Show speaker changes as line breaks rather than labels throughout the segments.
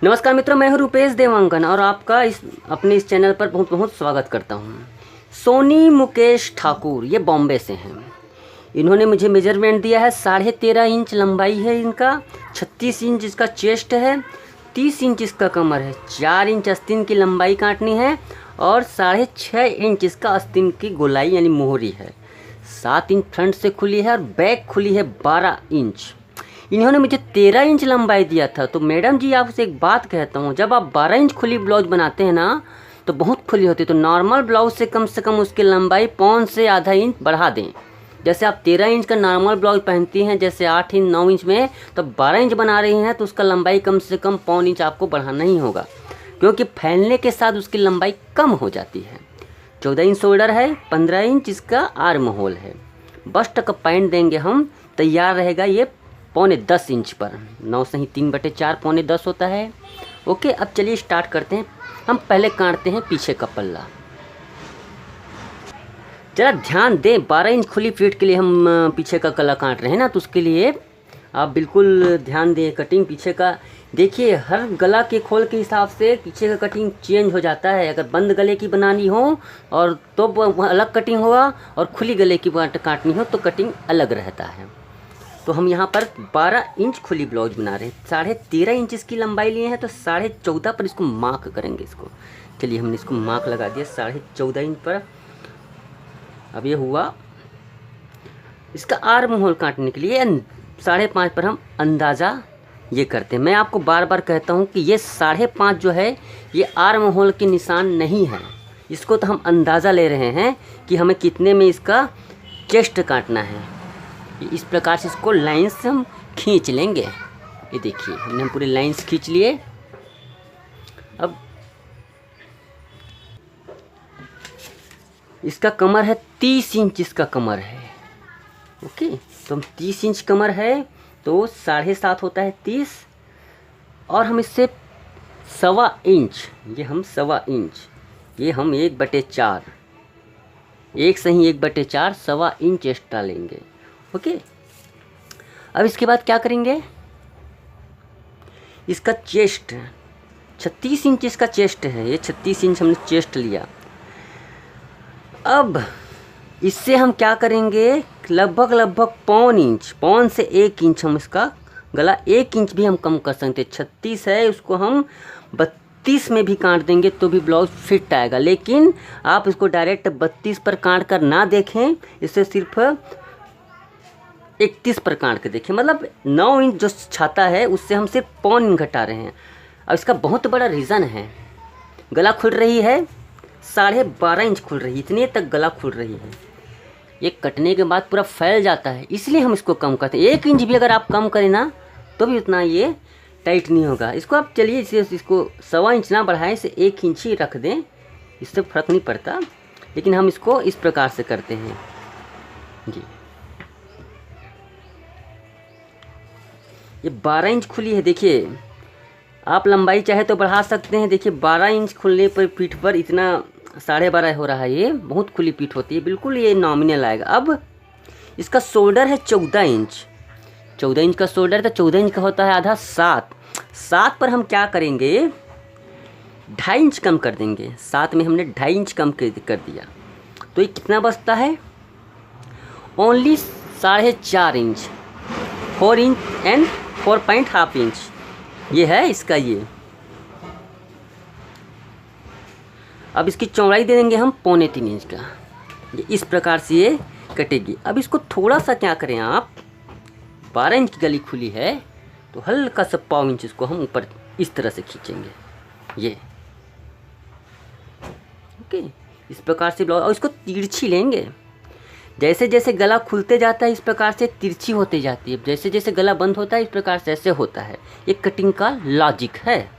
नमस्कार मित्रों, मैं हूं रुपेश देवांगन और आपका अपने इस चैनल पर बहुत बहुत स्वागत करता हूं। सोनी मुकेश ठाकुर ये बॉम्बे से हैं। इन्होंने मुझे मेजरमेंट दिया है 13.5 इंच लंबाई है इनका, 36 इंच इसका चेस्ट है, 30 इंच इसका कमर है, 4 इंच आस्तीन की लंबाई काटनी है और 6.5 इंच इसका आस्तीन की गोलाई यानी मोहरी है। 7 इंच फ्रंट से खुली है और बैक खुली है 12 इंच। इन्होंने मुझे 13 इंच लंबाई दिया था। तो मैडम जी आपसे एक बात कहता हूँ, जब आप 12 इंच खुली ब्लाउज बनाते हैं ना तो बहुत खुली होती है, तो नॉर्मल ब्लाउज से कम उसकी लंबाई पौन से आधा इंच बढ़ा दें। जैसे आप 13 इंच का नॉर्मल ब्लाउज पहनती हैं, जैसे 8 इंच 9 इंच में, तो 12 इंच बना रही हैं तो उसका लंबाई कम से कम पौन इंच आपको बढ़ाना ही होगा, क्योंकि फैलने के साथ उसकी लंबाई कम हो जाती है। 14 इंच शोल्डर है, 15 इंच इसका आर्म होल है। बस्ट का पैंट देंगे हम, तैयार रहेगा ये 9.25 इंच पर। 9 से ही 3/4 9.25 होता है। ओके, अब चलिए स्टार्ट करते हैं। हम पहले काटते हैं पीछे का पल्ला। जरा ध्यान दें, 12 इंच खुली प्लेट के लिए हम पीछे का गला काट रहे हैं ना, तो उसके लिए आप बिल्कुल ध्यान दें। कटिंग पीछे का देखिए, हर गला के खोल के हिसाब से पीछे का कटिंग चेंज हो जाता है। अगर बंद गले की बनानी हो और तो अलग कटिंग होगा, और खुली गले की काटनी हो तो कटिंग अलग रहता है। तो हम यहाँ पर 12 इंच खुली ब्लाउज बना रहे हैं। 13.5 इंच इसकी लंबाई लिए हैं, तो 14.5 पर इसको मार्क करेंगे। इसको चलिए हमने इसको मार्क लगा दिया 14.5 इंच पर। अब ये हुआ इसका आर्म होल काटने के लिए 5.5 पर हम अंदाज़ा ये करते हैं। मैं आपको बार बार कहता हूँ कि ये 5.5 जो है ये आर्म होल के निशान नहीं है। इसको तो हम अंदाज़ा ले रहे हैं कि हमें कितने में इसका चेस्ट काटना है। इस प्रकार से इसको लाइन से हम खींच लेंगे। ये देखिए, हमने पूरे लाइंस खींच लिए। अब इसका कमर है 30 इंच, इसका कमर है। ओके, तो हम 30 इंच कमर है तो 7.5 होता है 30, और हम इससे 1.25 इंच, ये हम 1.25 इंच, ये हम 1/4, एक से ही 1/4 1.25 इंच एक्स्ट्रा लेंगे। ओके, अब इसके बाद क्या करेंगे, इसका चेस्ट 36 इंच इसका चेस्ट है। ये 36 इंच हमने चेस्ट लिया। अब इससे हम क्या करेंगे, लगभग पौन से 1 इंच हम इसका गला 1 इंच भी हम कम कर सकते हैं। 36 है, उसको हम 32 में भी काट देंगे तो भी ब्लाउज फिट आएगा। लेकिन आप इसको डायरेक्ट 32 पर काट कर ना देखें, इससे सिर्फ 31 पर काट के देखें। मतलब 9 इंच जो छाता है उससे हम सिर्फ पौन इंच घटा रहे हैं। अब इसका बहुत बड़ा रीज़न है, गला खुल रही है 12.5 इंच खुल रही है, इतने तक गला खुल रही है। ये कटने के बाद पूरा फैल जाता है, इसलिए हम इसको कम करते हैं। 1 इंच भी अगर आप कम करें ना तो भी उतना ये टाइट नहीं होगा। इसको आप चलिए इसको 1.25 इंच ना बढ़ाएं, इसे 1 इंच ही रख दें, इससे फ़र्क नहीं पड़ता। लेकिन हम इसको इस प्रकार से करते हैं जी। ये 12 इंच खुली है। देखिए, आप लंबाई चाहे तो बढ़ा सकते हैं। देखिए 12 इंच खुलने पर पीठ पर इतना 12.5 हो रहा है। ये बहुत खुली पीठ होती है, बिल्कुल ये नॉमिनल आएगा। अब इसका शोल्डर है 14 इंच। 14 इंच का शोल्डर, तो 14 इंच का होता है आधा 7 पर हम क्या करेंगे, 2.5 इंच कम कर देंगे। 7 में हमने 2.5 इंच कम कर दिया, तो ये कितना बचता है, only 4.5 inch, 4 inch and 4.5 inch ये है इसका ये। अब इसकी चौड़ाई दे देंगे हम 3.25 इंच का। ये इस प्रकार से ये कटेगी। अब इसको थोड़ा सा क्या करें, आप 12 इंच की गली खुली है तो हल्का सा 1.25 इंच इसको हम ऊपर इस तरह से खींचेंगे ये। ओके, इस प्रकार से ब्लाउज, और इसको तिरछी लेंगे। जैसे जैसे गला खुलते जाता है इस प्रकार से तिरछी होती जाती है, जैसे जैसे गला बंद होता है इस प्रकार से ऐसे होता है। ये कटिंग का लॉजिक है।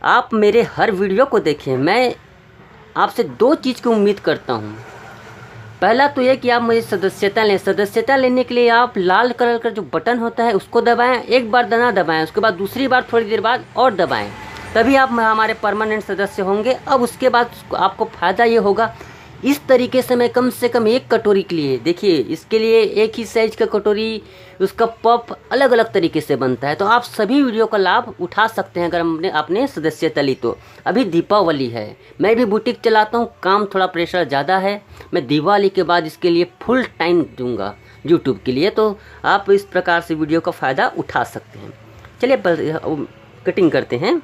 आप मेरे हर वीडियो को देखें। मैं आपसे 2 चीज़ की उम्मीद करता हूँ। पहला तो ये कि आप मुझे सदस्यता लें। सदस्यता लेने के लिए आप लाल कलर का जो बटन होता है उसको दबाएं, एक बार दाना दबाएं, उसके बाद दूसरी बार थोड़ी देर बाद और दबाएं, तभी आप हमारे परमानेंट सदस्य होंगे। अब उसके बाद आपको फ़ायदा ये होगा, इस तरीके से मैं कम से कम एक कटोरी के लिए, देखिए इसके लिए एक ही साइज का कटोरी, उसका पफ अलग अलग तरीके से बनता है। तो आप सभी वीडियो का लाभ उठा सकते हैं अगर आपने सदस्यता ली तो। अभी दीपावली है, मैं भी बुटीक चलाता हूँ, काम थोड़ा प्रेशर ज़्यादा है, मैं दिवाली के बाद इसके लिए फुल टाइम दूंगा यूट्यूब के लिए, तो आप इस प्रकार से वीडियो का फ़ायदा उठा सकते हैं। चलिए कटिंग करते हैं।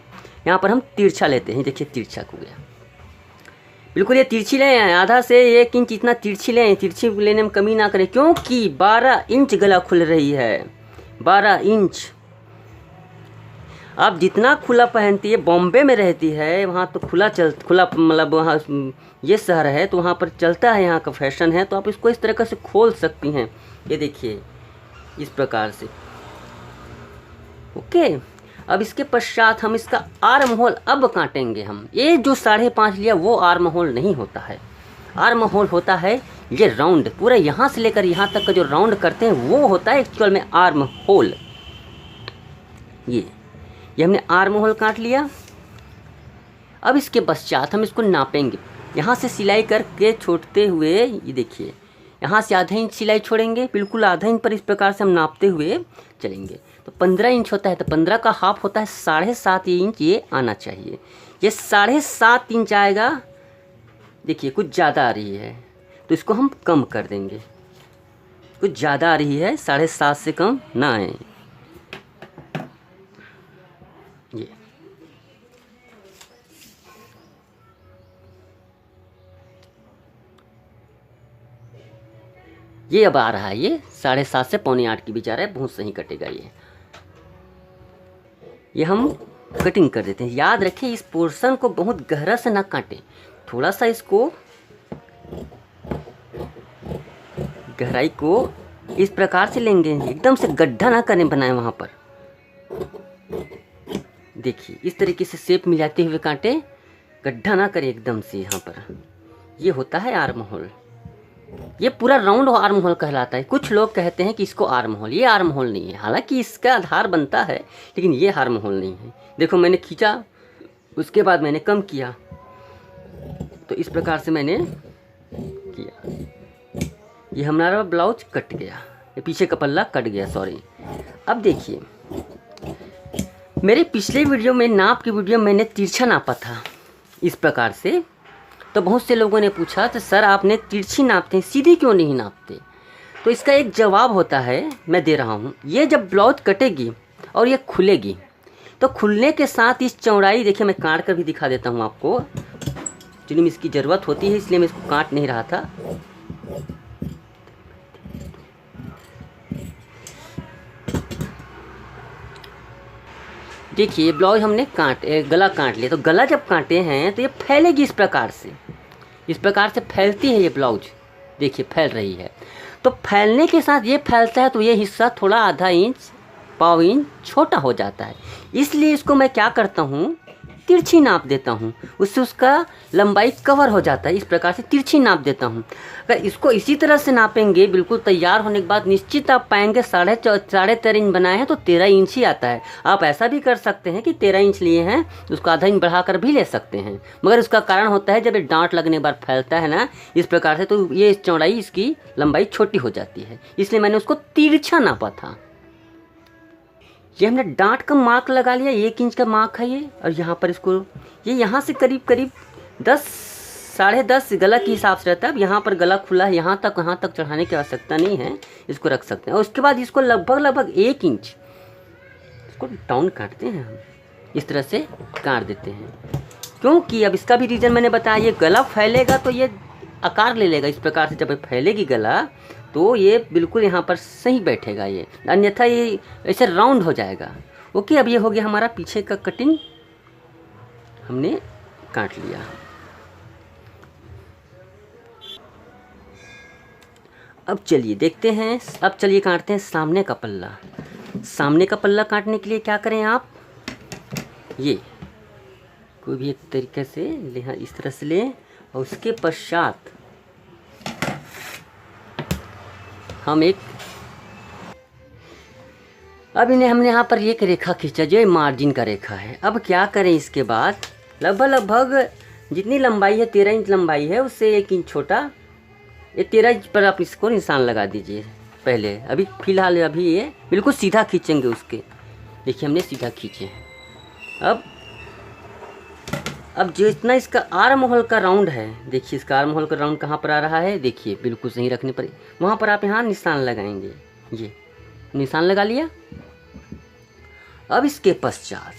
यहाँ पर हम तिरछा लेते हैं, देखिए तिरछा हो गया बिल्कुल, ये तिरछी लें, आधा से 1 इंच इतना तिरछी लें, तिरछी लेने में कमी ना करें, क्योंकि 12 इंच गला खुल रही है, 12 इंच। आप जितना खुला पहनती है, बॉम्बे में रहती है वहाँ तो खुला मतलब वहाँ ये शहर है तो वहाँ पर चलता है, यहाँ का फैशन है, तो आप इसको इस तरह से खोल सकती हैं। ये देखिए इस प्रकार से, ओके। अब इसके पश्चात हम इसका आर्म होल अब काटेंगे हम। ये जो 5.5 लिया वो आर्म होल नहीं होता है, आर्म होल होता है ये राउंड, पूरा यहाँ से लेकर यहाँ तक का जो राउंड करते हैं वो होता है एक्चुअल में आर्म होल। ये हमने आर्म होल काट लिया। अब इसके पश्चात हम इसको नापेंगे, यहाँ से सिलाई करके छोड़ते हुए, ये देखिए यहाँ से आधा इंच सिलाई छोड़ेंगे, बिल्कुल आधा इंच पर इस प्रकार से हम नापते हुए चलेंगे। तो 15 इंच होता है, तो 15 का हाफ होता है 7.5 इंच, ये आना चाहिए। ये 7.5 इंच आएगा, देखिए कुछ ज़्यादा आ रही है तो इसको हम कम कर देंगे, कुछ ज़्यादा आ रही है, 7.5 से कम ना आए। ये अब आ रहा है, ये 7.5 से 7.75 की बीच आ रहा है, बहुत सही कटेगा ये हम कटिंग कर देते हैं। याद रखें इस पोर्शन को बहुत गहरा से ना काटें, थोड़ा सा इसको गहराई को इस प्रकार से लेंगे, एकदम से गड्ढा ना करें बनाए वहाँ पर। देखिए इस तरीके से शेप मिलाते हुए काटें, गड्ढा ना करें एकदम से यहाँ पर। ये होता है आर्म होल, ये पूरा राउंड आर्म होल कहलाता है। कुछ लोग कहते हैं कि इसको आर्म होल, ये आर्म होल नहीं है, हालांकि इसका आधार बनता है लेकिन ये आर्म होल नहीं है। देखो मैंने खींचा, उसके बाद मैंने कम किया, तो इस प्रकार से मैंने किया। ये हमारा ब्लाउज कट गया, ये पीछे का पल्ला कट गया, सॉरी। अब देखिए मेरे पिछले वीडियो में, नाप की वीडियो, मैंने तिरछा नापा था इस प्रकार से, तो बहुत से लोगों ने पूछा तो सर आपने तिरछी नापते हैं, सीधी क्यों नहीं नापते? तो इसका एक जवाब होता है, मैं दे रहा हूँ। ये जब ब्लाउज कटेगी और ये खुलेगी, तो खुलने के साथ इस चौड़ाई, देखिए मैं काट कर भी दिखा देता हूँ आपको, एक्चुअली में इसकी ज़रूरत होती है इसलिए मैं इसको काट नहीं रहा था। देखिए ब्लाउज हमने गला काट लिया, तो गला जब काटे हैं तो ये फैलेगी इस प्रकार से फैलती है ये ब्लाउज, देखिए फैल रही है। तो फैलने के साथ ये फैलता है तो ये हिस्सा थोड़ा आधा इंच 1/4 इंच छोटा हो जाता है, इसलिए इसको मैं क्या करता हूँ, तिरछी नाप देता हूँ, उससे उसका लंबाई कवर हो जाता है। इस प्रकार से तिरछी नाप देता हूँ। अगर इसको इसी तरह से नापेंगे बिल्कुल तैयार होने के बाद, निश्चित आप पाएंगे 13.5 इंच बनाए हैं तो 13 इंच ही आता है। आप ऐसा भी कर सकते हैं कि 13 इंच लिए हैं उसको आधा इंच बढ़ाकर भी ले सकते हैं, मगर उसका कारण होता है जब ये डांट लगने बाद फैलता है ना इस प्रकार से, तो ये चौड़ाई, इसकी लंबाई छोटी हो जाती है, इसलिए मैंने उसको तिरछा नापा था। ये हमने डांट का मार्क लगा लिया, 1 इंच का मार्क है ये, और यहाँ पर इसको, ये यहाँ से करीब 10 साढ़े 10 गला के हिसाब से रहता है। अब यहाँ पर गला खुला है, यहाँ तक चढ़ाने की आवश्यकता नहीं है, इसको रख सकते हैं। और उसके बाद इसको लगभग 1 इंच इसको डाउन काटते हैं हम, इस तरह से काट देते हैं, क्योंकि अब इसका भी रीज़न मैंने बताया, ये गला फैलेगा तो ये आकार ले लेगा इस प्रकार से। जब फैलेगी गला तो ये बिल्कुल यहाँ पर सही बैठेगा ये, अन्यथा ये ऐसे राउंड हो जाएगा। ओके, अब ये हो गया हमारा पीछे का कटिंग, हमने काट लिया। अब चलिए देखते हैं, अब चलिए काटते हैं सामने का पल्ला। सामने का पल्ला काटने के लिए क्या करें आप, ये कोई भी एक तरीके से ले, इस तरह से लें, और उसके पश्चात हम अब इन्हें हमने यहाँ पर एक रेखा खींचा जो मार्जिन का रेखा है। अब क्या करें, इसके बाद लगभग जितनी लंबाई है 13 इंच लंबाई है उससे 1 इंच छोटा, ये 13 इंच पर आप इसको निशान लगा दीजिए। पहले अभी फ़िलहाल अभी ये बिल्कुल सीधा खींचेंगे उसके। देखिए हमने सीधा खींचे। अब जो इतना इसका आर्म होल का राउंड है, देखिए इसका आर्म होल का राउंड कहाँ पर आ रहा है, देखिए बिल्कुल सही रखने पर वहाँ पर आप यहाँ निशान लगाएंगे। ये निशान लगा लिया। अब इसके पश्चात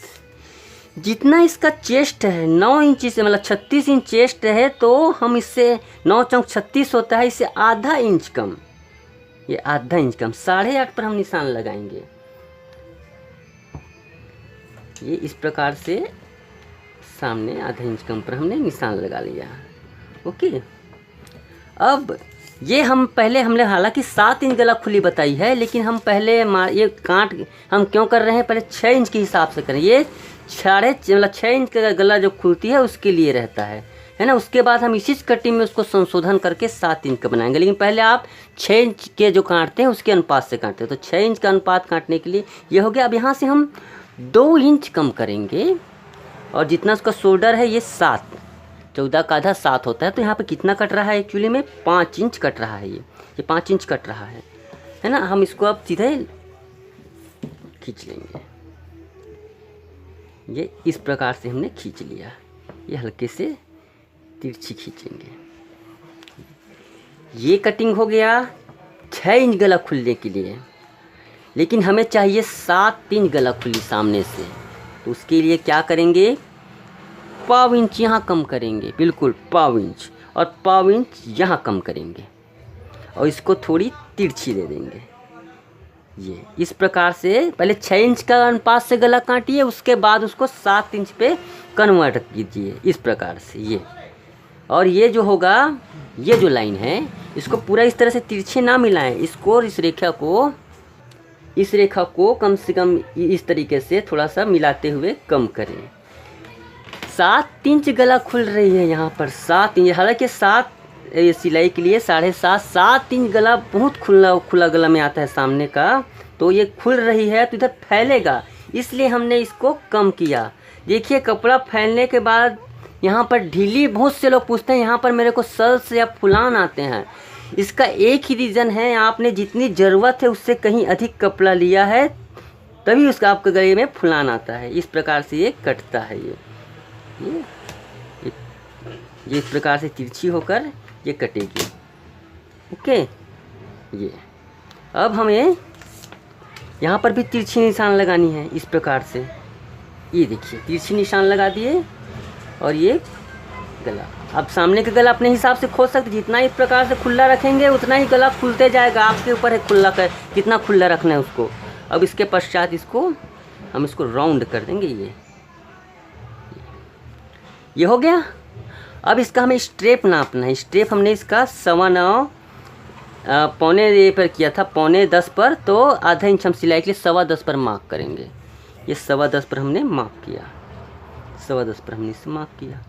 जितना इसका चेस्ट है 9 इंच से, मतलब 36 इंच चेस्ट है, तो हम इससे 9 चौक 36 होता है, इससे आधा इंच कम, ये आधा इंच कम 8.5 पर हम निशान लगाएंगे। ये इस प्रकार से सामने आधा इंच कम पर हमने निशान लगा लिया। ओके, अब ये हम पहले हमने हालांकि 7 इंच गला खुली बताई है, लेकिन हम पहले ये काट हम क्यों कर रहे हैं, पहले 6 इंच के हिसाब से करें। ये 6 इंच का गला जो खुलती है उसके लिए रहता है ना। उसके बाद हम इसी कटिंग में उसको संशोधन करके 7 इंच का बनाएंगे। लेकिन पहले आप 6 इंच के जो काटते हैं उसके अनुपात से काटते हैं, तो 6 इंच का अनुपात काटने के लिए ये हो गया। अब यहाँ से हम 2 इंच कम करेंगे, और जितना उसका शोल्डर है ये 7, 14 का आधा 7 होता है, तो यहाँ पे कितना कट रहा है, एक्चुअली में 5 इंच कट रहा है। ये 5 इंच कट रहा है ना। हम इसको अब सीधे खींच लेंगे। ये इस प्रकार से हमने खींच लिया। ये हल्के से तिरछी खींचेंगे। ये कटिंग हो गया 6 इंच गला खुलने के लिए, लेकिन हमें चाहिए 7 इंच गला खुली सामने से। तो उसके लिए क्या करेंगे, पाव इंच यहाँ कम करेंगे, बिल्कुल पाव इंच, और पाव इंच यहाँ कम करेंगे, और इसको थोड़ी तिरछी दे देंगे। ये इस प्रकार से पहले 6 इंच का अनुपात से गला काटिए, उसके बाद उसको 7 इंच पे कन्वर्ट कीजिए इस प्रकार से। ये और ये जो होगा, ये जो लाइन है इसको पूरा इस तरह से तिरछे ना मिलाएं, इसको इस रेखा को कम से कम इस तरीके से थोड़ा सा मिलाते हुए कम करें। 7 इंच गला खुल रही है यहाँ पर, 7 इंच। हालांकि 7 सिलाई के लिए 7.5 7 इंच गला बहुत खुला गला में आता है सामने का, तो ये खुल रही है तो इधर फैलेगा, इसलिए हमने इसको कम किया। देखिए कपड़ा फैलने के बाद यहाँ पर ढीली, बहुत से लोग पूछते हैं यहाँ पर मेरे को सल्स या फुलान आते हैं। इसका एक ही रीज़न है, आपने जितनी ज़रूरत है उससे कहीं अधिक कपड़ा लिया है, तभी उसका आपके गले में फुलान आता है। इस प्रकार से ये कटता है। ये इस प्रकार से तिरछी होकर ये कटेगी। ओके, ये अब हमें यहाँ पर भी तिरछी निशान लगानी है इस प्रकार से। ये देखिए तिरछी निशान लगा दिए, और ये गला। अब सामने का गला अपने हिसाब से खोल सकते, जितना इस प्रकार से खुला रखेंगे उतना ही गला खुलते जाएगा। आपके ऊपर है खुला कर कितना खुला रखना है उसको। अब इसके पश्चात हम इसको राउंड कर देंगे। ये हो गया। अब इसका हमें स्ट्रेप नापना है। स्ट्रेप हमने इसका 9.25 पौने पर किया था, 9.25 पर, तो आधा इंच हम सिलाई के लिए 10.25 पर मार्क करेंगे। ये 10.25 पर हमने मार्क किया, 10.25 पर हमने इसे मार्क किया।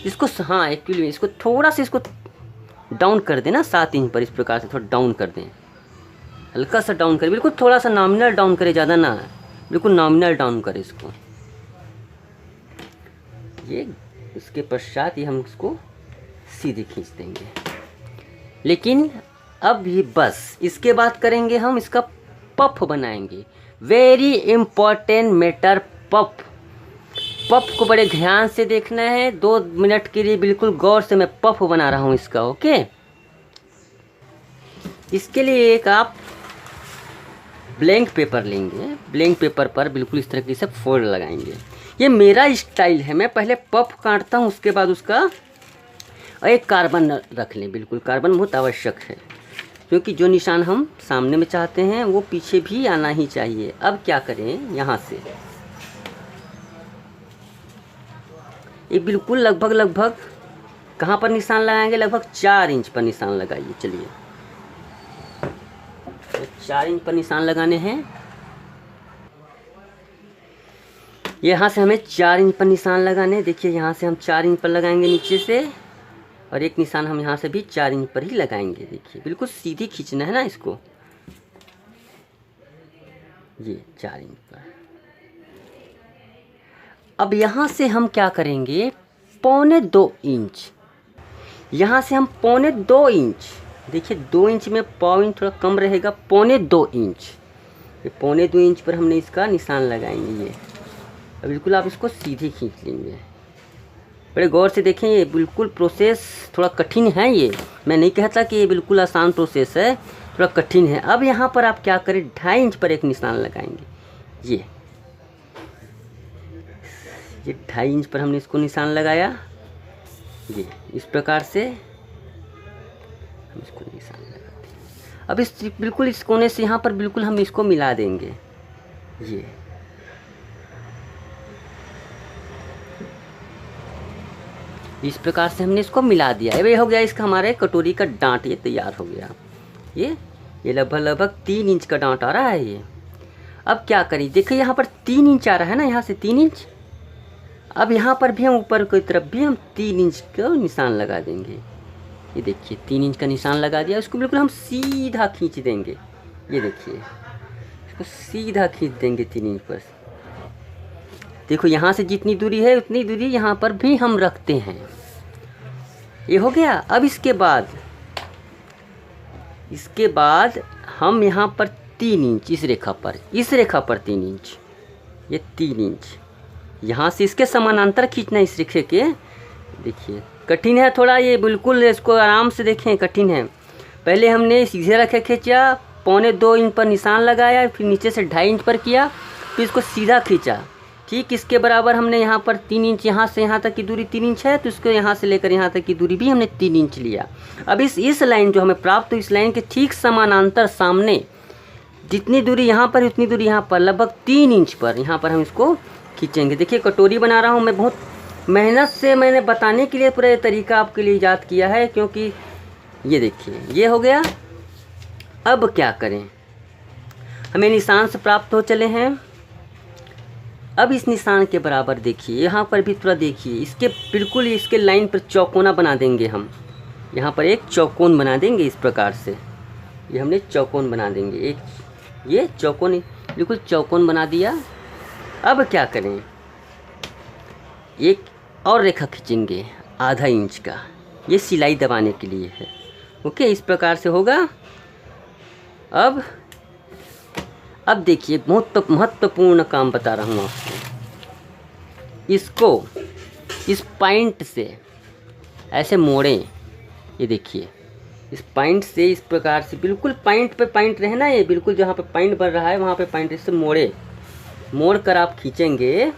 इसको हाँ एक्चुअली इसको थोड़ा सा इसको डाउन कर देना 7 इंच पर, इस प्रकार से थोड़ा डाउन कर दें, हल्का सा डाउन करें, बिल्कुल थोड़ा सा नॉमिनल डाउन करें, ज़्यादा ना, बिल्कुल नॉमिनल डाउन करें इसको। ये उसके पश्चात ये हम इसको सीधे खींच देंगे। लेकिन अब ये बस इसके बाद करेंगे हम इसका पफ बनाएंगे। वेरी इम्पॉर्टेंट मैटर, पफ को बड़े ध्यान से देखना है। 2 मिनट के लिए बिल्कुल गौर से मैं पफ बना रहा हूँ इसका। ओके, इसके लिए एक आप ब्लैंक पेपर लेंगे, ब्लैंक पेपर पर बिल्कुल इस तरीके से फोल्ड लगाएंगे। ये मेरा स्टाइल है, मैं पहले पफ काटता हूँ, उसके बाद उसका एक कार्बन रख लें। बिल्कुल कार्बन बहुत आवश्यक है, क्योंकि जो निशान हम सामने में चाहते हैं वो पीछे भी आना ही चाहिए। अब क्या करें, यहाँ से ये बिल्कुल लगभग कहाँ पर निशान लगाएंगे, लगभग 4 इंच पर निशान लगाइए। चलिए, तो 4 इंच पर निशान लगाने हैं। यहाँ से हमें 4 इंच पर निशान लगाने हैं। देखिए यहाँ से हम 4 इंच पर लगाएंगे नीचे से, और एक निशान हम यहाँ से भी 4 इंच पर ही लगाएंगे। देखिए बिल्कुल सीधी खींचना है ना इसको, ये 4 इंच पर। अब यहाँ से हम क्या करेंगे, 2.25 इंच। यहाँ से हम 2.25 इंच, देखिए 2 इंच में पाव इंच थोड़ा कम रहेगा, 2.25 इंच। ये 2.25 इंच पर हमने इसका निशान लगाएंगे। ये अब बिल्कुल आप इसको सीधे खींच लेंगे। बड़े गौर से देखें, ये बिल्कुल प्रोसेस थोड़ा कठिन है। ये मैं नहीं कहता कि ये बिल्कुल आसान प्रोसेस है, थोड़ा कठिन है। अब यहाँ पर आप क्या करें, 2.5 इंच पर एक निशान लगाएंगे। ये 2.5 इंच पर हमने इसको निशान लगाया। ये इस प्रकार से हम इसको निशान लगाते हैं। अब इस बिल्कुल इस कोने से यहाँ पर बिल्कुल हम इसको मिला देंगे। ये इस प्रकार से हमने इसको मिला दिया। ये हो गया इसका हमारे कटोरी का डांट, ये तैयार हो गया। ये लगभग 3 इंच का डांट आ रहा है ये। अब क्या करें, देखिए यहाँ पर 3 इंच आ रहा है ना, यहाँ से 3 इंच। अब यहाँ पर भी हम ऊपर की तरफ भी हम 3 इंच का निशान लगा देंगे। ये देखिए 3 इंच का निशान लगा दिया। इसको बिल्कुल हम सीधा खींच देंगे। ये देखिए इसको सीधा खींच देंगे 3 इंच पर। देखो यहाँ से जितनी दूरी है उतनी दूरी यहाँ पर भी हम रखते हैं। ये हो गया। अब इसके बाद हम यहाँ पर 3 इंच इस रेखा पर 3 इंच, ये 3 इंच यहाँ से इसके समानांतर खींचना इस रेखे के। देखिए कठिन है थोड़ा ये, बिल्कुल इसको आराम से देखें, कठिन है। पहले हमने सीधे रखे खींचा, 2.25 इंच पर निशान लगाया, फिर नीचे से 2.5 इंच पर किया, फिर इसको सीधा खींचा। ठीक इसके बराबर हमने यहाँ पर 3 इंच, यहाँ से यहाँ तक की दूरी 3 इंच है, तो इसको यहाँ से लेकर यहाँ तक की दूरी भी हमने 3 इंच लिया। अब इस लाइन जो हमें प्राप्त हुई, इस लाइन के ठीक समानांतर सामने जितनी दूरी यहाँ पर उतनी दूरी यहाँ पर लगभग 3 इंच पर यहाँ पर हम इसको खींचेंगे। देखिए कटोरी बना रहा हूँ मैं, बहुत मेहनत से मैंने बताने के लिए पूरा ये तरीका आपके लिए ईजाद किया है, क्योंकि ये देखिए ये हो गया। अब क्या करें, हमें निशान से प्राप्त हो चले हैं। अब इस निशान के बराबर देखिए, यहाँ पर भी थोड़ा देखिए, इसके बिल्कुल इसके लाइन पर चौकोना बना देंगे हम। यहाँ पर एक चौकोन बना देंगे इस प्रकार से। ये हमने चौकोन बना देंगे, एक ये चौकोन बिल्कुल चौकोन बना दिया। अब क्या करें, एक और रेखा खींचेंगे 0.5 इंच का, ये सिलाई दबाने के लिए है। ओके, इस प्रकार से होगा। अब देखिए बहुत महत्वपूर्ण काम बता रहा हूँ आपको। इसको इस पॉइंट से ऐसे मोड़ें। ये देखिए इस पॉइंट से इस प्रकार से बिल्कुल पॉइंट पे पॉइंट रहना, ये बिल्कुल जहाँ पे पॉइंट बन रहा है वहाँ पे पॉइंट से मोड़ कर आप खींचेंगे।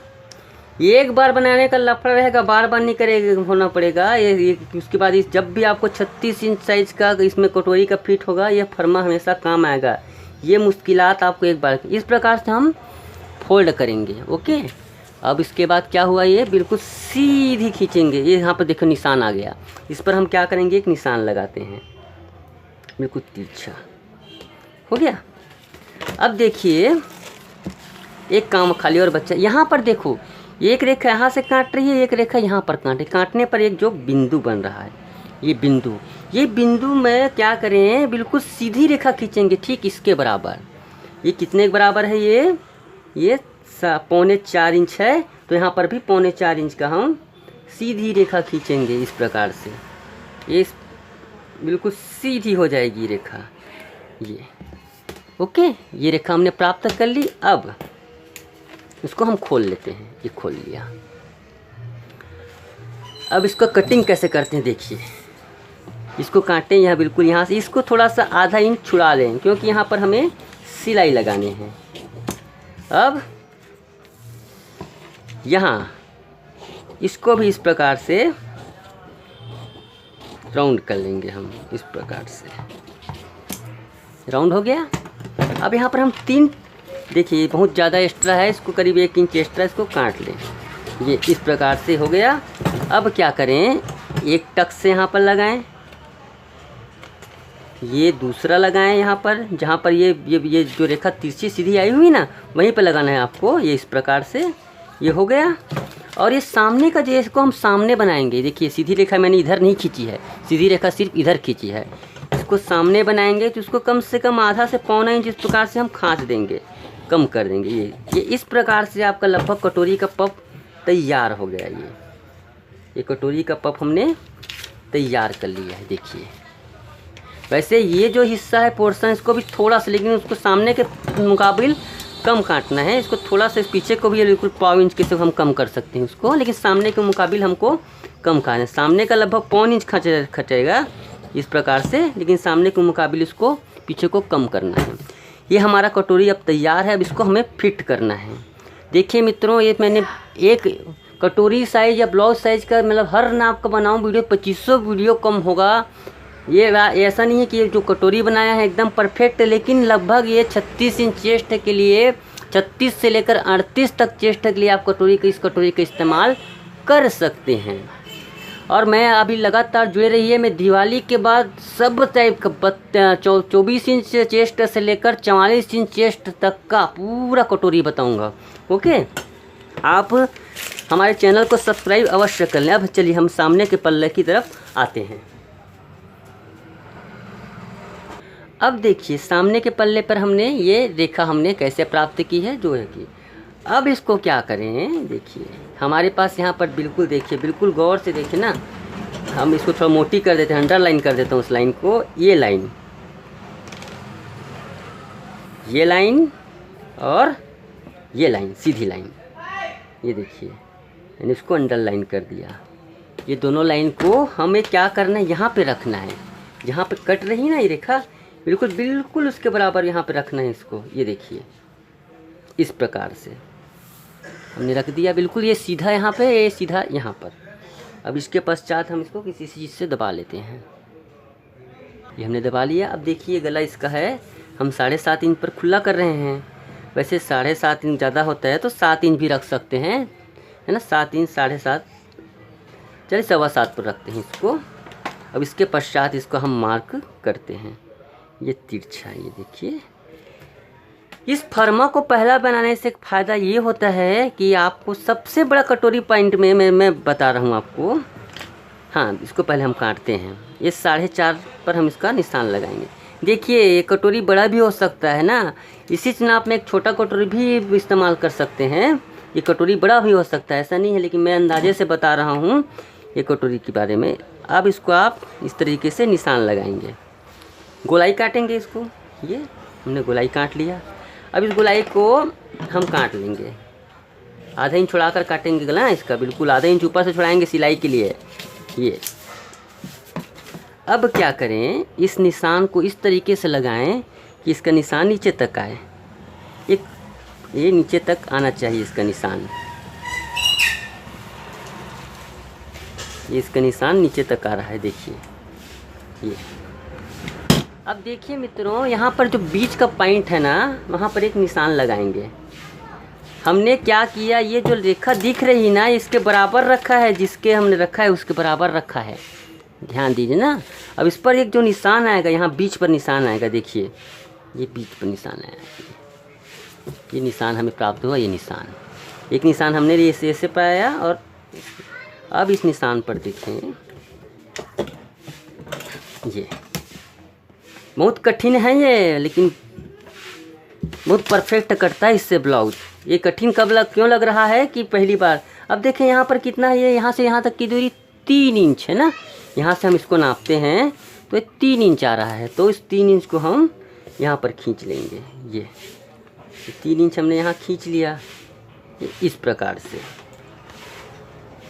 एक बार बनाने का लफड़ा रहेगा, बार बार नहीं करेगा, होना पड़ेगा ये। उसके बाद जब भी आपको 36 इंच साइज का इसमें कटोरी का फिट होगा, ये फर्मा हमेशा काम आएगा। ये मुश्किलात आपको एक बार इस प्रकार से हम फोल्ड करेंगे। ओके, अब इसके बाद क्या हुआ, ये बिल्कुल सीधी खींचेंगे। ये यहाँ पर देखो निशान आ गया, इस पर हम क्या करेंगे, एक निशान लगाते हैं बिल्कुल तिरछा। हो गया। अब देखिए एक काम खाली और बच्चा, यहाँ पर देखो एक रेखा यहाँ से काट रही है, एक रेखा यहाँ पर काटने पर एक जो बिंदु बन रहा है, ये बिंदु में क्या करें, बिल्कुल सीधी रेखा खींचेंगे ठीक इसके बराबर। ये कितने के बराबर है, ये 4.25 इंच है, तो यहाँ पर भी 4.25 इंच का हम सीधी रेखा खींचेंगे इस प्रकार से। ये बिल्कुल सीधी हो जाएगी रेखा ये। ओके, ये रेखा हमने प्राप्त कर ली। अब इसको हम खोल लेते हैं, ये खोल लिया। अब इसको कटिंग कैसे करते हैं देखिए। इसको काटें यहाँ, बिल्कुल यहाँ से इसको थोड़ा सा 0.5 इंच छुड़ा लें, क्योंकि यहाँ पर हमें सिलाई लगाने हैं। अब यहाँ इसको भी इस प्रकार से राउंड कर लेंगे हम, इस प्रकार से राउंड हो गया। अब यहाँ पर हम 3, देखिए बहुत ज़्यादा एक्स्ट्रा है, इसको करीब 1 इंच एक्स्ट्रा इसको काट लें। ये इस प्रकार से हो गया। अब क्या करें, एक टक से यहाँ पर लगाएं, ये दूसरा लगाएं यहाँ पर, जहाँ पर ये जो रेखा तिरछी सीधी आई हुई ना, वहीं पर लगाना है आपको। ये इस प्रकार से ये हो गया। और ये सामने का जो इसको हम सामने बनाएंगे, देखिए सीधी रेखा मैंने इधर नहीं खींची है, सीधी रेखा सिर्फ इधर खींची है। इसको सामने बनाएंगे तो उसको कम से कम 0.5 से 1.25 इंच इस प्रकार से हम खींच देंगे, कम कर देंगे। ये इस प्रकार से आपका लगभग कटोरी का पफ तैयार हो गया। ये कटोरी का पफ हमने तैयार कर लिया है। देखिए वैसे ये जो हिस्सा है पोर्शन, इसको भी थोड़ा सा, लेकिन उसको सामने के मुकाबिल कम काटना है। इसको थोड़ा सा इस पीछे को भी बिल्कुल 1/4 इंच के से हम कम कर सकते हैं उसको, लेकिन सामने के मुकाबिल हमको कम काटना है। सामने का लगभग 1/4 इंच खचेगा इस प्रकार से, लेकिन सामने के मुकाबिल इसको पीछे को कम करना है। ये हमारा कटोरी अब तैयार है। अब इसको हमें फिट करना है। देखिए मित्रों, ये मैंने एक कटोरी साइज या ब्लाउज साइज का मतलब हर नाप का बनाऊँ वीडियो 2500 वीडियो कम होगा। ये ऐसा नहीं है कि ये जो कटोरी बनाया है एकदम परफेक्ट, लेकिन लगभग ये 36 इंच चेस्ट के लिए, 36 से लेकर 38 तक चेस्ट के लिए आप इस कटोरी का इस्तेमाल कर सकते हैं। और मैं अभी लगातार जुड़े रहिए, मैं दिवाली के बाद सब टाइप का 24 इंच चेस्ट से लेकर 44 इंच चेस्ट तक का पूरा कटोरी बताऊंगा। ओके, आप हमारे चैनल को सब्सक्राइब अवश्य कर लें। अब चलिए हम सामने के पल्ले की तरफ आते हैं। अब देखिए सामने के पल्ले पर हमने ये रेखा हमने कैसे प्राप्त की है, जो है कि अब इसको क्या करें। देखिए हमारे पास यहाँ पर बिल्कुल देखिए, बिल्कुल गौर से देखिए ना, हम इसको थोड़ा मोटी कर देते हैं, अंडरलाइन कर देता हूँ उस लाइन को। ये लाइन और ये लाइन, सीधी लाइन, ये देखिए मैंने इसको अंडरलाइन कर दिया। ये दोनों लाइन को हमें क्या करना है, यहाँ पे रखना है। जहाँ पे कट रही ना ये रेखा, बिल्कुल उसके बराबर यहाँ पे रखना है इसको। ये देखिए इस प्रकार से हमने रख दिया, बिल्कुल ये सीधा यहाँ पे, ये सीधा यहाँ पर। अब इसके पश्चात हम इसको किसी चीज़ से दबा लेते हैं। ये हमने दबा लिया। अब देखिए गला इसका है, हम 7.5 इंच पर खुला कर रहे हैं। वैसे 7.5 इंच ज़्यादा होता है तो 7 इंच भी रख सकते हैं, है ना। 7 इंच 7.5, चलिए 7.25 पर रखते हैं इसको। अब इसके पश्चात इसको हम मार्क करते हैं। ये तिरछा, ये देखिए। इस फर्मा को पहला बनाने से एक फ़ायदा ये होता है कि आपको सबसे बड़ा कटोरी पॉइंट में मैं बता रहा हूँ आपको। हाँ, इसको पहले हम काटते हैं। ये 4.5 पर हम इसका निशान लगाएंगे। देखिए ये कटोरी बड़ा भी हो सकता है ना, इसी नाप में एक छोटा कटोरी भी इस्तेमाल कर सकते हैं। ये कटोरी बड़ा भी हो सकता है, ऐसा नहीं है, लेकिन मैं अंदाजे से बता रहा हूँ ये कटोरी के बारे में। अब इसको आप इस तरीके से निशान लगाएंगे, गोलाई काटेंगे इसको। ये हमने गोलाई काट लिया। अब इस गोलाई को हम काट लेंगे, आधा इंच छुड़ा कर काटेंगे गला इसका, बिल्कुल आधा इंच ऊपर से छुड़ाएंगे सिलाई के लिए। ये अब क्या करें, इस निशान को इस तरीके से लगाएं कि इसका निशान नीचे तक आए। ये नीचे तक आना चाहिए इसका निशान। ये इसका निशान नीचे तक आ रहा है, देखिए ये। अब देखिए मित्रों, यहाँ पर जो बीच का पॉइंट है ना, वहाँ पर एक निशान लगाएंगे। हमने क्या किया, ये जो रेखा दिख रही ना, इसके बराबर रखा है, जिसके हमने रखा है उसके बराबर रखा है, ध्यान दीजिए ना। अब इस पर एक जो निशान आएगा, यहाँ बीच पर निशान आएगा, देखिए ये बीच पर निशान आया। ये निशान हमें प्राप्त हुआ, ये निशान, एक निशान हमने ऐसे पाया। और अब इस निशान पर देखें, ये बहुत कठिन है ये, लेकिन बहुत परफेक्ट कटता है इससे ब्लाउज। ये कठिन क्यों लग रहा है कि पहली बार। अब देखें यहाँ पर कितना है, ये यहाँ से यहाँ तक की दूरी 3 इंच है ना। यहाँ से हम इसको नापते हैं तो ये 3 इंच आ रहा है, तो इस 3 इंच को हम यहाँ पर खींच लेंगे। ये 3 इंच हमने यहाँ खींच लिया, इस प्रकार से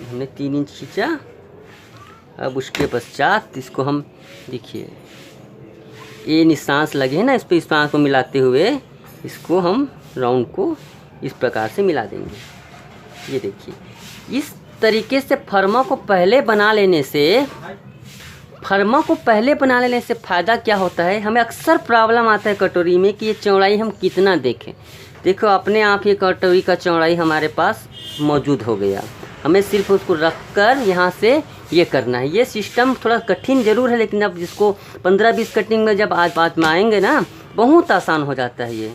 हमने 3 इंच खींचा। अब उसके पश्चात इसको हम, देखिए ये निशान लगे हैं ना, इस पर निशान को मिलाते हुए इसको हम राउंड को इस प्रकार से मिला देंगे। ये देखिए इस तरीके से फर्मा को पहले बना लेने से फ़ायदा क्या होता है, हमें अक्सर प्रॉब्लम आता है कटोरी में कि ये चौड़ाई हम कितना देखें। देखो अपने आप ये कटोरी का चौड़ाई हमारे पास मौजूद हो गया, हमें सिर्फ उसको रख कर यहाँ से ये करना है। ये सिस्टम थोड़ा कठिन ज़रूर है, लेकिन अब जिसको 15-20 कटिंग में जब आज बात में आएंगे ना, बहुत आसान हो जाता है ये।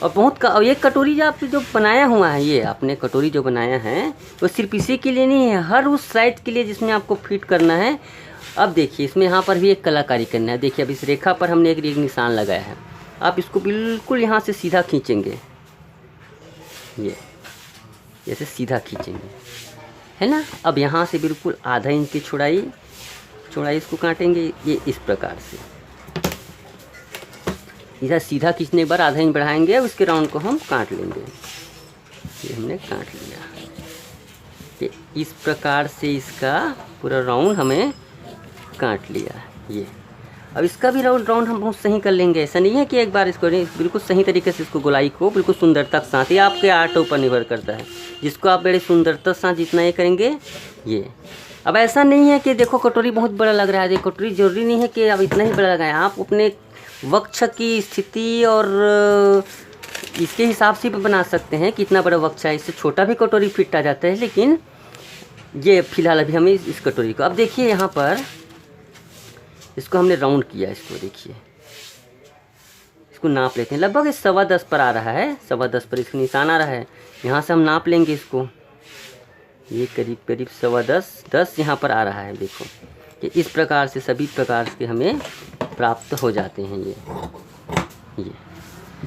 और ये कटोरी जो बनाया हुआ है, ये आपने कटोरी जो बनाया है वो सिर्फ इसी के लिए नहीं है, हर उस साइज के लिए जिसमें आपको फिट करना है। अब देखिए इसमें यहाँ पर भी एक कलाकारी करना है। देखिए अब इस रेखा पर हमने एक निशान लगाया है, आप इसको बिल्कुल यहाँ से सीधा खींचेंगे, ये जैसे सीधा खींचेंगे, है ना। अब यहाँ से बिल्कुल आधा इंच की चौड़ाई इसको काटेंगे, ये इस प्रकार से। इधर सीधा खींचने के बाद आधा इंच बढ़ाएंगे, अब इसके राउंड को हम काट लेंगे। ये हमने काट लिया, ये इस प्रकार से इसका पूरा राउंड हमें काट लिया। ये अब इसका भी राउंड हम बहुत सही कर लेंगे। ऐसा नहीं है कि एक बार इसको नहीं, बिल्कुल सही तरीके से इसको गोलाई को बिल्कुल सुंदरता के साथ, ये आपके आर्ट ऊपर निर्भर करता है, जिसको आप बड़े सुंदरता के साथ जितना ये करेंगे ये। अब ऐसा नहीं है कि देखो कटोरी बहुत बड़ा लग रहा है, देखो कटोरी जरूरी नहीं है कि अब इतना ही बड़ा लगाएं, आप अपने वक्ष की स्थिति और इसके हिसाब से भी बना सकते हैं कि इतना बड़ा वक्ष है, इससे छोटा भी कटोरी फिट आ जाता है। लेकिन ये फिलहाल अभी हमें इस कटोरी को, अब देखिए यहाँ पर इसको हमने राउंड किया, इसको देखिए, इसको नाप लेते हैं। लगभग 10.25 पर आ रहा है, 10.25 पर इसका निशान आ रहा है। यहाँ से हम नाप लेंगे इसको, ये करीब 10.25 यहाँ पर आ रहा है। देखो कि इस प्रकार से सभी प्रकार के हमें प्राप्त हो जाते हैं ये।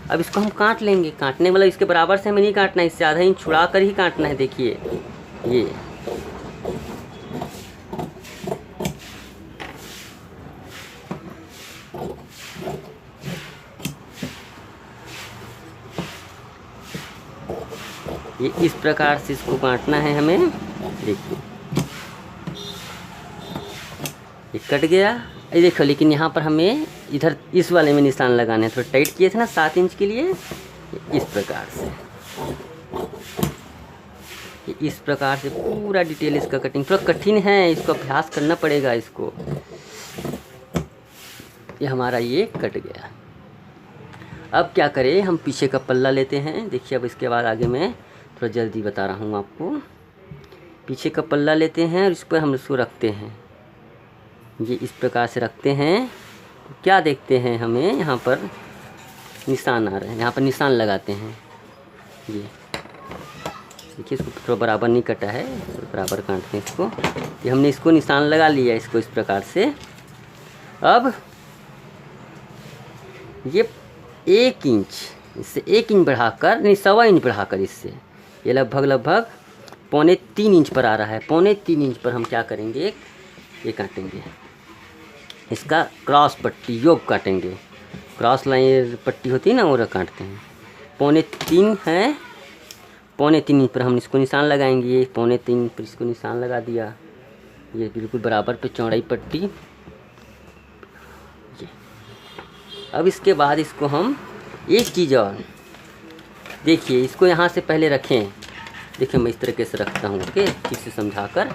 अब इसको हम काट लेंगे, काटने वाला इसके बराबर से हमें नहीं काटना है, इससे आधा इंच छुड़ा कर ही काटना है। देखिए ये इस प्रकार से इसको काटना है हमें। देखिए ये कट गया, ये देखो। लेकिन यहाँ पर हमें इधर इस वाले में निशान लगाने हैं, थोड़ा टाइट किए थे ना 7 इंच के लिए। इस प्रकार से इस प्रकार से पूरा डिटेल इसका कटिंग थोड़ा कठिन है, इसको अभ्यास करना पड़ेगा इसको। ये हमारा ये कट गया। अब क्या करें, हम पीछे का पल्ला लेते हैं। देखिए अब इसके बाद आगे मैं थोड़ा जल्दी बता रहा हूँ आपको। पीछे का पल्ला लेते हैं और इस पर हम इसको रखते हैं, ये इस प्रकार से रखते हैं। तो क्या देखते हैं, हमें यहाँ पर निशान आ रहे हैं, यहाँ पर निशान लगाते हैं। ये देखिए इसको थोड़ा बराबर नहीं कटा है, बराबर काटते हैं इसको। ये हमने इसको निशान लगा लिया, इसको इस प्रकार से। अब ये 1 इंच, इससे 1 इंच बढ़ाकर, नहीं 1.25 इंच बढ़ाकर, इससे ये लगभग 2.25 इंच पर आ रहा है। 2.25 इंच पर हम क्या करेंगे, ये काटेंगे, इसका क्रॉस पट्टी योग काटेंगे। क्रॉस लाइन पट्टी होती है ना, वो काटते हैं। 2.25 है, 2.25 इंच पर हम इसको निशान लगाएंगे। ये 2.25 पर इसको निशान लगा दिया, ये बिल्कुल बराबर पे चौड़ाई पट्टी। ये अब इसके बाद इसको हम एक चीज़ और देखिए, इसको यहाँ से पहले रखें। देखिए मैं इस तरीके से रखता हूँ, ओके, ठीक से समझाकर।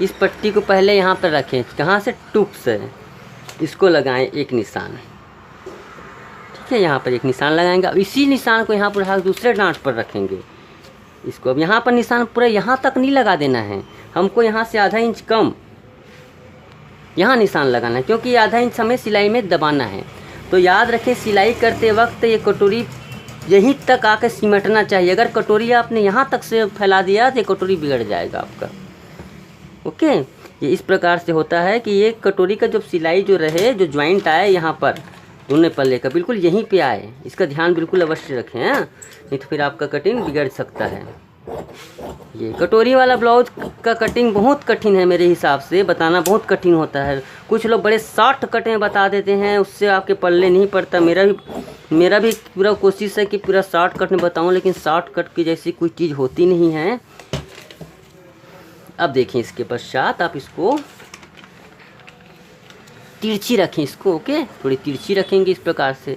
इस पट्टी को पहले यहाँ पर रखें, कहाँ से, टूप से इसको लगाएं एक निशान। ठीक है, यहाँ पर एक निशान लगाएंगे। अब इसी निशान को यहाँ पर दूसरे डांट पर रखेंगे इसको। अब यहाँ पर निशान पूरा यहाँ तक नहीं लगा देना है हमको, यहाँ से आधा इंच कम यहाँ निशान लगाना है, क्योंकि आधा इंच हमें सिलाई में दबाना है। तो याद रखें, सिलाई करते वक्त ये कटोरी यहीं तक आकर सिमटना चाहिए। अगर कटोरी आपने यहाँ तक से फैला दिया तो ये कटोरी बिगड़ जाएगा आपका। ओके, ये इस प्रकार से होता है कि ये कटोरी का जो सिलाई जो रहे, जो ज्वाइंट आए यहाँ पर दोनों पल्ले का, बिल्कुल यहीं पे आए। इसका ध्यान बिल्कुल अवश्य रखें, हाँ, नहीं तो फिर आपका कटिंग बिगड़ सकता है। ये कटोरी वाला ब्लाउज का कटिंग बहुत कठिन है, मेरे हिसाब से बताना बहुत कठिन होता है। कुछ लोग बड़े शॉर्ट कट में बता देते हैं, उससे आपके पल्ले नहीं पड़ता। मेरा भी पूरा कोशिश है कि पूरा शॉर्ट कट में बताऊं, लेकिन शॉर्ट कट की जैसी कोई चीज़ होती नहीं है। अब देखें, इसके पश्चात आप इसको तिरछी रखें इसको, ओके, थोड़ी तिरछी रखेंगे इस प्रकार से।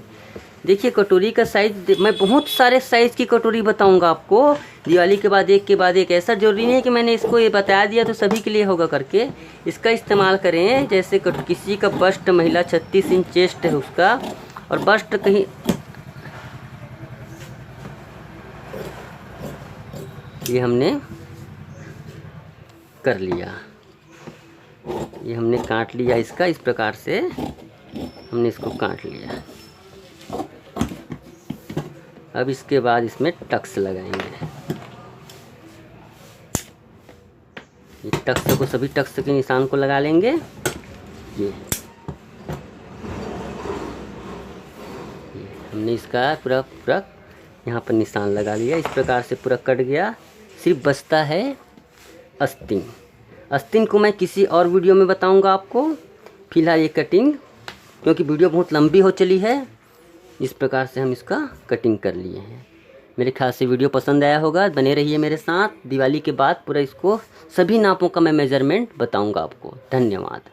देखिए कटोरी का साइज़, मैं बहुत सारे साइज़ की कटोरी बताऊंगा आपको दिवाली के बाद एक। ऐसा जरूरी नहीं है कि मैंने इसको ये बता दिया तो सभी के लिए होगा करके। इसका इस्तेमाल करें, जैसे किसी का बस्ट, महिला 36 इंच चेस्ट है उसका, और बस्ट कहीं, ये हमने कर लिया, ये हमने काट लिया इसका, इस प्रकार से हमने इसको काट लिया। अब इसके बाद इसमें टक्स लगाएंगे। ये टक्स को, सभी टक्स के निशान को लगा लेंगे। ये हमने इसका पूरा यहाँ पर निशान लगा लिया। इस प्रकार से पूरा कट गया, सिर्फ बचता है आस्तीन। आस्तीन को मैं किसी और वीडियो में बताऊंगा आपको। फिलहाल ये कटिंग, क्योंकि वीडियो बहुत लंबी हो चली है, इस प्रकार से हम इसका कटिंग कर लिए हैं। मेरे ख्याल से वीडियो पसंद आया होगा, बने रहिए मेरे साथ। दिवाली के बाद पूरा इसको सभी नापों का मैं मेजरमेंट बताऊंगा आपको। धन्यवाद।